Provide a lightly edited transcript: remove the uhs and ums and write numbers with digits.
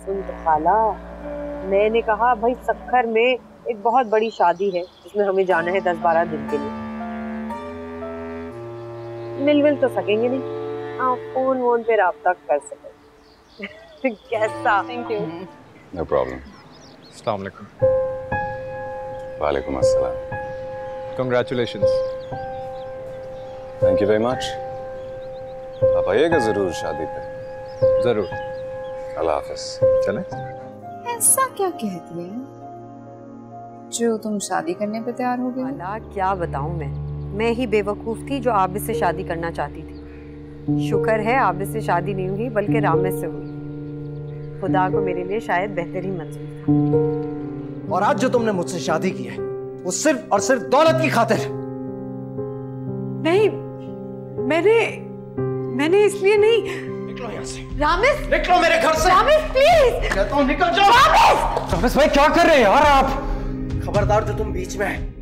सुन तो खाला, मैंने कहा भाई सक्खर में एक बहुत बड़ी शादी है जिसमें हमें जाना है 10-12 दिन के लिए। मिल तो सकेंगे नहीं, हाँ फोन वोन पे राब्ता कर सके। कैसा? Thank you. No problem. अस्सलाम वालेकुम। वालेकुम अस्सलाम। Congratulations. Thank you very much. आप आइएगा जरूर शादी पे। जरूर। अल्लाह हाफिज। चलें? ऐसा क्या कह दिया जो तुम शादी करने पे तैयार हो गए? खाला क्या बताऊं मैं ही बेवकूफ थी जो आबिद से शादी करना चाहती थी। शुक्र है आबिद से शादी नहीं हुई बल्कि रामेश से हुई। खुदा को मेरे लिए शायद बेहतर ही मंजूर था। और आज जो तुमने मुझसे शादी की है वो सिर्फ और सिर्फ दौलत की खातिर। नहीं, मैंने इसलिए नहीं। निकलो यहाँ से। रामेश, निकलो मेरे घर से। रामेश प्लीज। कहता हूँ निकल जाओ। रामेश! रामेश भाई क्या कर रहे हैं यार आप? खबरदार जो तुम बीच में